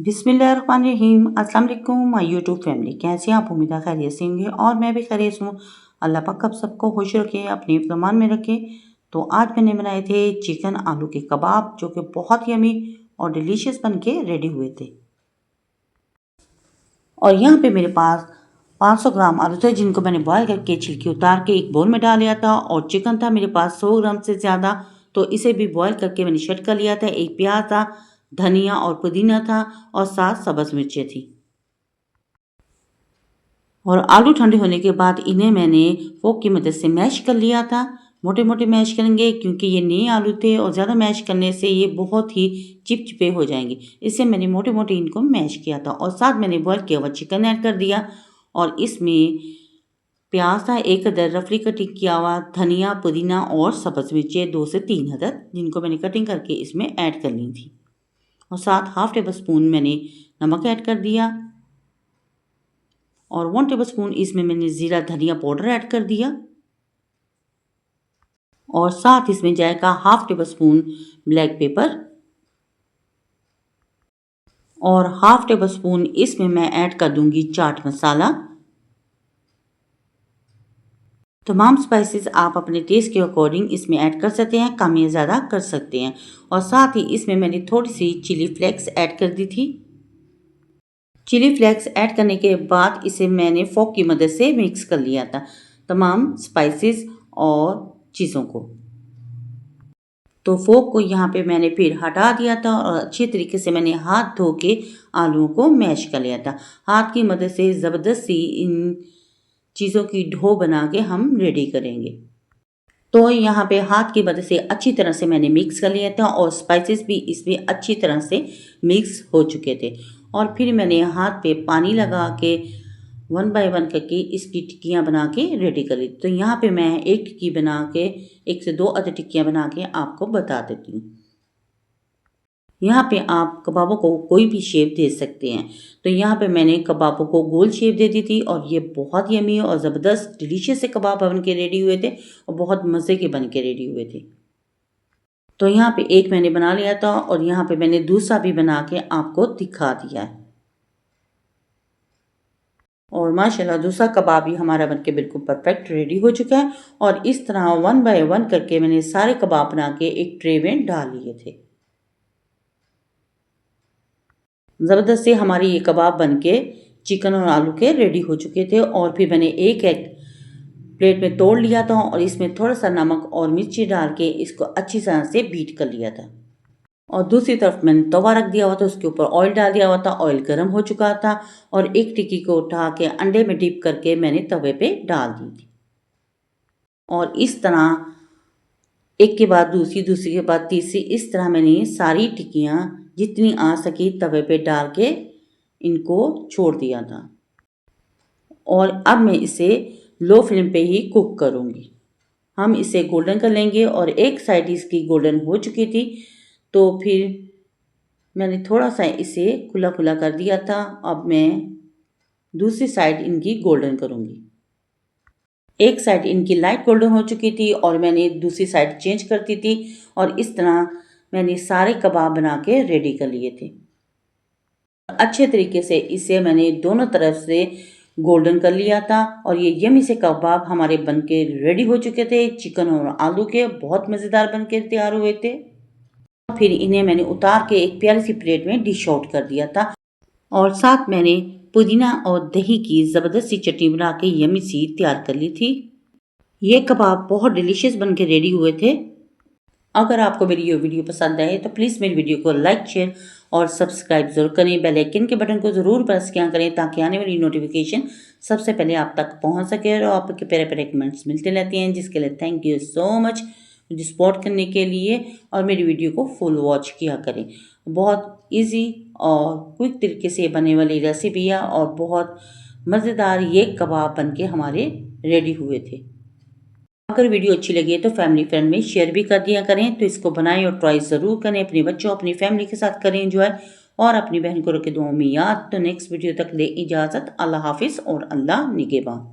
बिस्मिल्लाहिर्रहमानिर्रहीम। अस्सलाम वालेकुम माय यूट्यूब फैमिली, कैसे आप? उम्मीद है खैरियत से होंगे और मैं भी खैरियत हूँ। अल्लाह पाक आप सबको खुश रखे, अपने फरमान में रखे। तो आज मैंने बनाए थे चिकन आलू के कबाब, जो कि बहुत यमी और डिलीशियस बन के रेडी हुए थे। और यहाँ पे मेरे पास 500 ग्राम आलू थे, जिनको मैंने बॉयल करके छिलके उतार के एक बोल में डाल लिया था। और चिकन था मेरे पास 100 ग्राम से ज़्यादा, तो इसे भी बॉयल करके मैंने शट कर लिया था। एक प्याज था, धनिया और पुदीना था और 7 सब्ज़ मिर्चें थी। और आलू ठंडे होने के बाद इन्हें मैंने फोक की मदद से मैश कर लिया था। मोटे मोटे मैश करेंगे क्योंकि ये नए आलू थे और ज़्यादा मैश करने से ये बहुत ही चिपचिपे हो जाएंगे। इससे मैंने मोटे मोटे इनको मैश किया था और साथ मैंने बॉयल किया हुआ चिकन ऐड कर दिया। और इसमें प्याज था एक अदर रफली कटिंग किया हुआ, धनिया पुदीना और सब्ज़ मिर्चें 2 से 3 अदर, जिनको मैंने कटिंग करके इसमें ऐड कर ली थी। और साथ हाफ टेबल स्पून मैंने नमक ऐड कर दिया और 1 टेबल स्पून इसमें मैंने ज़ीरा धनिया पाउडर ऐड कर दिया। और साथ इसमें जाएगा half table spoon black pepper और हाफ टेबल स्पून इसमें मैं ऐड कर दूंगी चाट मसाला। तमाम स्पाइसेस आप अपने टेस्ट के अकॉर्डिंग इसमें ऐड कर सकते हैं, कम या ज़्यादा कर सकते हैं। और साथ ही इसमें मैंने थोड़ी सी चिली फ्लेक्स ऐड कर दी थी। चिली फ्लेक्स ऐड करने के बाद इसे मैंने फोक की मदद से मिक्स कर लिया था, तमाम स्पाइसेस और चीज़ों को। तो फोक को यहाँ पे मैंने फिर हटा दिया था और अच्छी तरीके से मैंने हाथ धो के आलूओं को मैश कर लिया था। हाथ की मदद से ज़बरदस्ती इन चीज़ों की डो बना के हम रेडी करेंगे। तो यहाँ पे हाथ की मदद से अच्छी तरह से मैंने मिक्स कर लिया था और स्पाइसेस भी इसमें अच्छी तरह से मिक्स हो चुके थे। और फिर मैंने हाथ पे पानी लगा के 1 बाय 1 करके इसकी टिक्कियाँ बना के रेडी कर ली। तो यहाँ पे मैं एक टिक्की बना के 1 से 2 अदर टिक्कियाँ बना के आपको बता देती हूँ। यहाँ पे आप कबाबों को कोई भी शेप दे सकते हैं। तो यहाँ पे मैंने कबाबों को गोल शेप दे दी थी और ये बहुत यमी और ज़बरदस्त डिलीशियस से कबाब बन के रेडी हुए थे और बहुत मज़े के बन के रेडी हुए थे। तो यहाँ पे एक मैंने बना लिया था और यहाँ पे मैंने दूसरा भी बना के आपको दिखा दिया है। और माशाल्लाह दूसरा कबाब भी हमारा बनके बिल्कुल परफेक्ट रेडी हो चुका है। और इस तरह 1 बाय 1 करके मैंने सारे कबाब बना के एक ट्रे में डाल लिए थे। ज़बरदस्त से हमारे ये कबाब बनके चिकन और आलू के रेडी हो चुके थे। और फिर मैंने एक प्लेट में तोड़ लिया था और इसमें थोड़ा सा नमक और मिर्ची डाल के इसको अच्छी तरह से बीट कर लिया था। और दूसरी तरफ मैंने तवा रख दिया हुआ था, उसके ऊपर ऑयल डाल दिया हुआ था। ऑयल गर्म हो चुका था और एक टिक्की को उठा के अंडे में डिप करके मैंने तवे पे डाल दी थी। और इस तरह एक के बाद दूसरी, दूसरी के बाद तीसरी, इस तरह मैंने सारी टिक्कियाँ जितनी आ सकी तवे पे डाल के इनको छोड़ दिया था। और अब मैं इसे लो फ्लेम पे ही कुक करूँगी। हम इसे गोल्डन कर लेंगे। और एक साइड इसकी गोल्डन हो चुकी थी, तो फिर मैंने थोड़ा सा इसे खुला खुला कर दिया था। अब मैं दूसरी साइड इनकी गोल्डन करूँगी। एक साइड इनकी लाइट गोल्डन हो चुकी थी और मैंने दूसरी साइड चेंज करती थी। और इस तरह मैंने सारे कबाब बना के रेडी कर लिए थे। अच्छे तरीके से इसे मैंने दोनों तरफ से गोल्डन कर लिया था और ये यमी से कबाब हमारे बनके रेडी हो चुके थे। चिकन और आलू के बहुत मज़ेदार बनके तैयार हुए थे। फिर इन्हें मैंने उतार के एक प्यारी सी प्लेट में डिश आउट कर दिया था। और साथ मैंने पुदीना और दही की ज़बरदस्त सी चटनी बना के यमी सी तैयार कर ली थी। ये कबाब बहुत डिलीशियस बन के रेडी हुए थे। अगर आपको मेरी ये वीडियो पसंद आए तो प्लीज़ मेरी वीडियो को लाइक शेयर और सब्सक्राइब ज़रूर करें। बेल आइकन के बटन को ज़रूर प्रेस किया करें ताकि आने वाली नोटिफिकेशन सबसे पहले आप तक पहुंच सके। और आपके प्यारे प्यारे कमेंट्स मिलते रहते हैं, जिसके लिए थैंक यू सो मच मुझे सपोर्ट करने के लिए। और मेरी वीडियो को फुल वॉच किया करें। बहुत ईजी और क्विक तरीके से बने वाली रेसिपी है और बहुत मज़ेदार ये कबाब बन के हमारे रेडी हुए थे। अगर वीडियो अच्छी लगी है तो फैमिली फ्रेंड में शेयर भी कर दिया करें। तो इसको बनाएं और ट्राई ज़रूर करें। अपने बच्चों अपनी फैमिली के साथ करें एंजॉय और अपनी बहन को रखें दुआओं में याद। तो नेक्स्ट वीडियो तक ले इजाज़त। अल्लाह हाफिज़ और अल्लाह निगहबान।